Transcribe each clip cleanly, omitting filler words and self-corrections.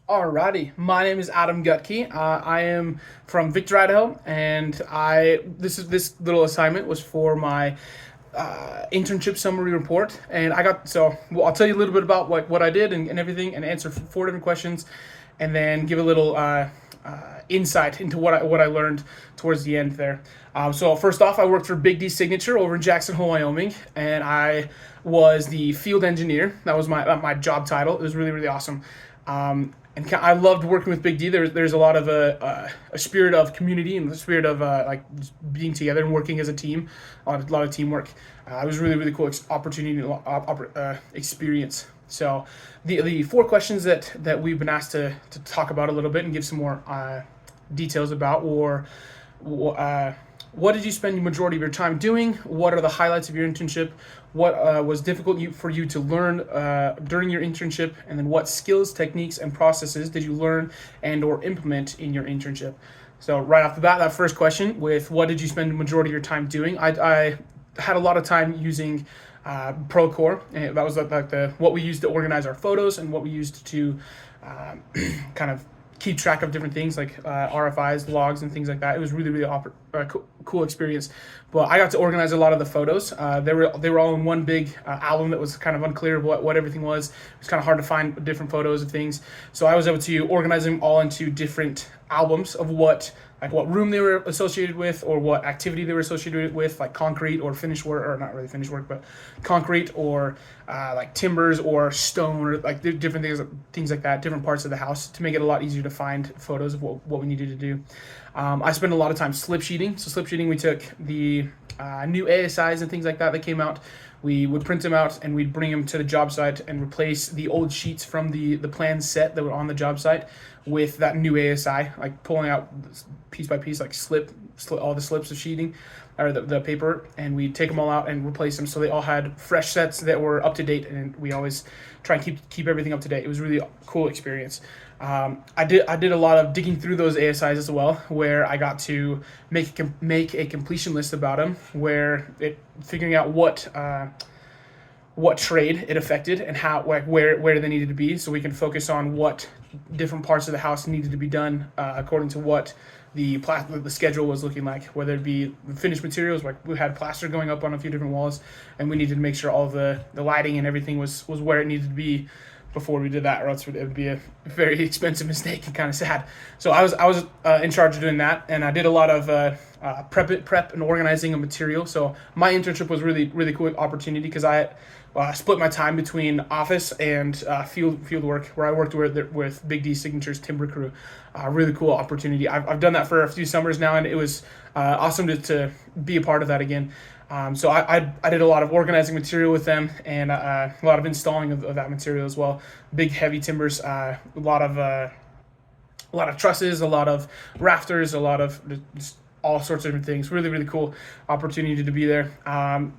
Alrighty, my name is Adam Gutke. I am from Victor, Idaho, and this little assignment was for my internship summary report. And I'll tell you a little bit about what I did and everything, and answer four different questions, and then give a little insight into what I learned towards the end there. So first off, I worked for Big D Signature over in Jackson Hole, Wyoming, and I was the field engineer. That was my job title. It was really awesome. And I loved working with Big D. There's a lot of a spirit of community and the spirit of like just being together and working as a team, a lot of teamwork. It was really cool opportunity experience. So the four questions that we've been asked to talk about a little bit and give some more details about, or what did you spend the majority of your time doing? What are the highlights of your internship? What was difficult for you to learn during your internship? And then what skills, techniques, and processes did you learn and or implement in your internship? So right off the bat, that first question with what did you spend the majority of your time doing? I had a lot of time using Procore. And that was like what we used to organize our photos and what we used to kind of keep track of different things like RFIs, logs, and things like that. It was really cool experience. But I got to organize a lot of the photos. They were all in one big album that was kind of unclear of what everything was. It was kind of hard to find different photos of things. So I was able to organize them all into different albums of what room they were associated with, or what activity they were associated with, like concrete or finished work, or not really finished work, but concrete or like timbers or stone, or like different things like that, different parts of the house, to make it a lot easier to find photos of what we needed to do. I spent a lot of time slip sheeting. So slip sheeting, we took the new ASIs and things like that came out. We would print them out and we'd bring them to the job site and replace the old sheets from the plan set that were on the job site with that new ASI, like pulling out piece by piece, like slip all the slips of sheeting or the paper, and we'd take them all out and replace them so they all had fresh sets that were up to date. And we always try and keep everything up to date. It was really a cool experience. I did a lot of digging through those ASIs as well, where I got to make a completion list about them, where figuring out what trade it affected and how where they needed to be, so we can focus on what different parts of the house needed to be done according to what the schedule was looking like, whether it be finished materials, like we had plaster going up on a few different walls, and we needed to make sure all of the lighting and everything was where it needed to be before we did that, or else it would be a very expensive mistake and kind of sad. So I was in charge of doing that, and I did a lot of prep and organizing of material. So my internship was really cool opportunity because I split my time between office and field work, where I worked with Big D Signature's timber crew. Really cool opportunity. I've done that for a few summers now, and it was awesome to be a part of that again. So I did a lot of organizing material with them, and a lot of installing of that material as well. Big heavy timbers, a lot of trusses, a lot of rafters, a lot of just all sorts of different things. Really cool opportunity to be there.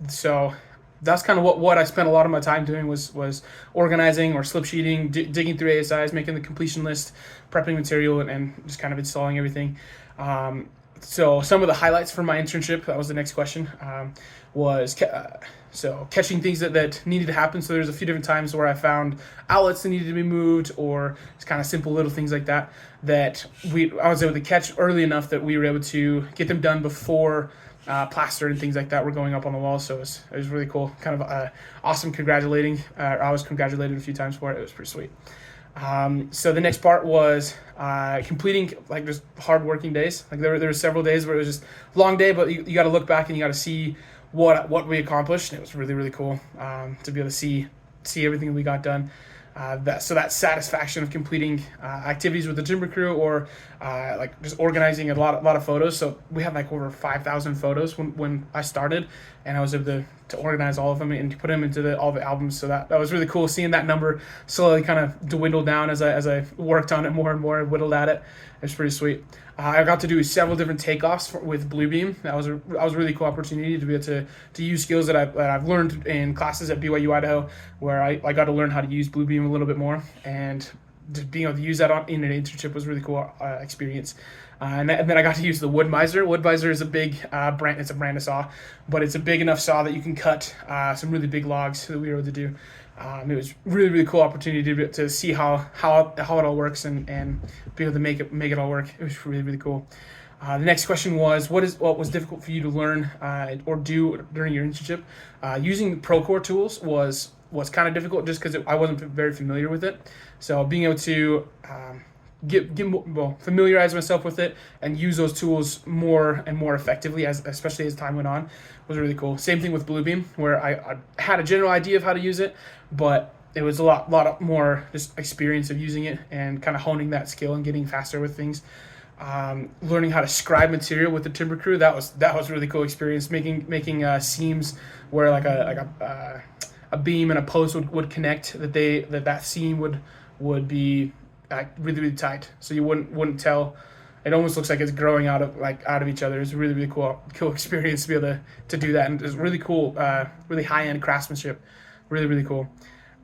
So that's kind of what I spent a lot of my time doing was organizing or slip sheeting, digging through ASIs, making the completion list, prepping material, and just kind of installing everything. So some of the highlights from my internship, that was the next question, was catching things that needed to happen. So there's a few different times where I found outlets that needed to be moved, or it's kind of simple little things like that I was able to catch early enough that we were able to get them done before plaster and things like that were going up on the wall. So it was really cool, kind of awesome. I was congratulated a few times for it. It was pretty sweet. So the next part was completing like just hard working days. Like there were several days where it was just a long day, but you got to look back and you got to see what we accomplished. And it was really cool to be able to see everything we got done. That satisfaction of completing activities with the timber crew, or like just organizing a lot of photos. So we had like over 5,000 photos when I started, and I was able to organize all of them and to put them into all the albums. So that was really cool, seeing that number slowly kind of dwindle down as I worked on it more and more and whittled at it. It was pretty sweet. I got to do several different takeoffs with Bluebeam. That was a really cool opportunity to be able to use skills that I've learned in classes at BYU Idaho, where I got to learn how to use Bluebeam a little bit more, and just being able to use that in an internship was a really cool experience. And then I got to use the Woodmiser. Woodmiser is a big brand. It's a brand of saw, but it's a big enough saw that you can cut some really big logs that we were able to do. It was really really cool opportunity to see how it all works and be able to make it all work. It was really really cool. The next question was, what was difficult for you to learn or do during your internship? Using Procore tools was kind of difficult just because I wasn't very familiar with it. So being able to familiarize myself with it and use those tools more and more effectively, especially as time went on, was really cool. Same thing with Bluebeam, where I had a general idea of how to use it, but it was a lot more just experience of using it and kind of honing that skill and getting faster with things. Learning how to scribe material with the timber crew, that was really cool experience. Making seams where like a beam and a post would connect, that seam would be really really tight, so you wouldn't tell. It almost looks like it's growing out of each other. It's a really really cool experience to be able to do that, and it's really cool, really high end craftsmanship, really really cool.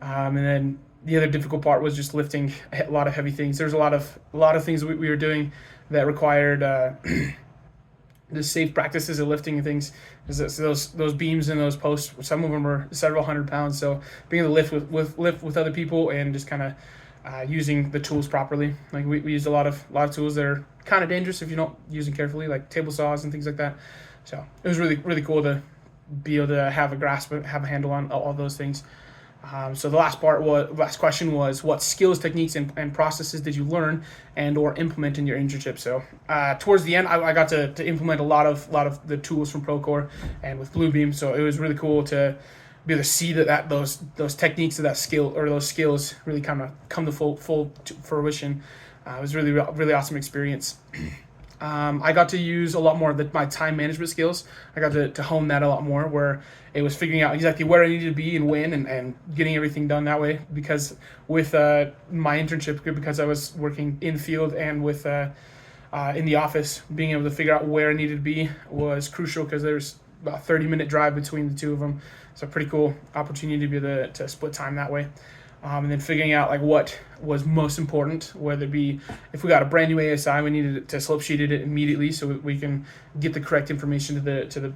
And then the other difficult part was just lifting a lot of heavy things. There's a lot of things we were doing that required the safe practices of lifting things. Those beams and those posts, some of them are several hundred pounds. So being able to lift with other people and just kind of using the tools properly. Like we used a lot of tools that are kind of dangerous if you don't use them carefully, like table saws and things like that. So it was really really cool to be able to have a grasp, have a handle on all those things. So the last question was, what skills, techniques, and processes did you learn and or implement in your internship? So towards the end, I got to implement a lot of the tools from Procore and with Bluebeam. So it was really cool to be able to see those techniques of that skill or those skills really kind of come to full to fruition. It was really really awesome experience. I got to use a lot more of my time management skills. I got to hone that a lot more, where it was figuring out exactly where I needed to be and when, and getting everything done that way. Because with my internship, because I was working in the field and with in the office, being able to figure out where I needed to be was crucial, because there's about a 30-minute drive between the two of them. So pretty cool opportunity to be able to split time that way. And then figuring out like what was most important, whether it be if we got a brand new ASI, we needed to slipsheet it immediately so we can get the correct information to the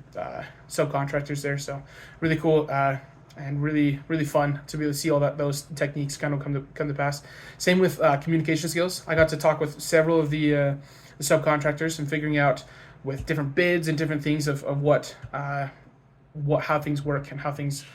subcontractors there. So really cool and really really fun to be able to see all those techniques kind of come to pass. Same with communication skills. I got to talk with several of the subcontractors and figuring out with different bids and different things of how things work and how things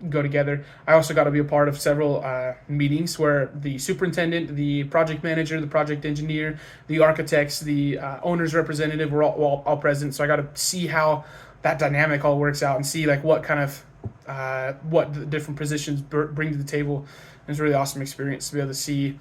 go together. I also got to be a part of several meetings where the superintendent, the project manager, the project engineer, the architects, the owner's representative were all present. So I got to see how that dynamic all works out and see like what kind of what the different positions bring to the table. It was a really awesome experience to be able to see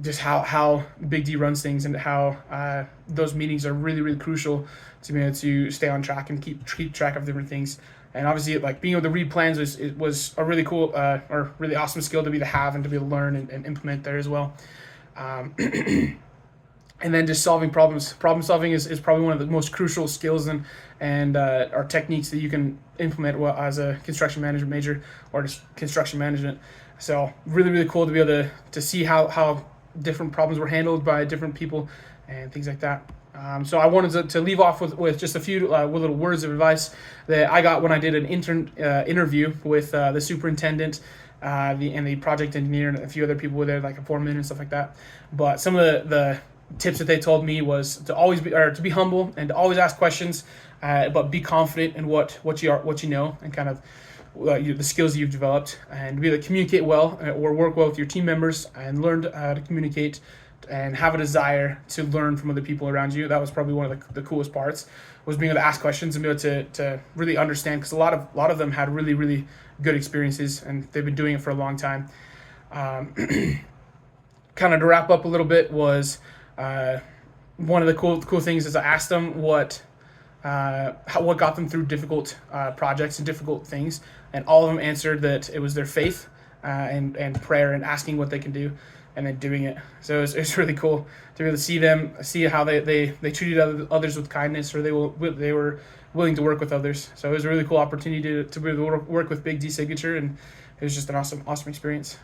just how Big D runs things, and how those meetings are really really crucial to be able to stay on track and keep track of different things. And obviously, like being able to read plans was a really cool or really awesome skill to be to have and to be able to learn and implement there as well. And then just solving problems. Problem solving is probably one of the most crucial skills and or techniques that you can implement as a construction management major or just construction management. So really really cool to be able to see how different problems were handled by different people and things like that. So I wanted to leave off with just a few little words of advice that I got when I did an interview with the superintendent, the project engineer, and a few other people were there, like a foreman and stuff like that. But some of the tips that they told me was to be humble and to always ask questions, but be confident in what you know, and kind of the skills you've developed, and be able to communicate well or work well with your team members and learn how to communicate and have a desire to learn from other people around you. That was probably one of the coolest parts, was being able to ask questions and be able to really understand, because a lot of them had really really good experiences and they've been doing it for a long time. Kind of to wrap up a little bit was one of the cool things is I asked them what got them through difficult projects and difficult things, and all of them answered that it was their faith and prayer and asking what they can do and then doing it. So it's really cool to be able to see how they treated others with kindness, or they were willing to work with others. So it was a really cool opportunity to be able to work with Big D Signature, and it was just an awesome experience.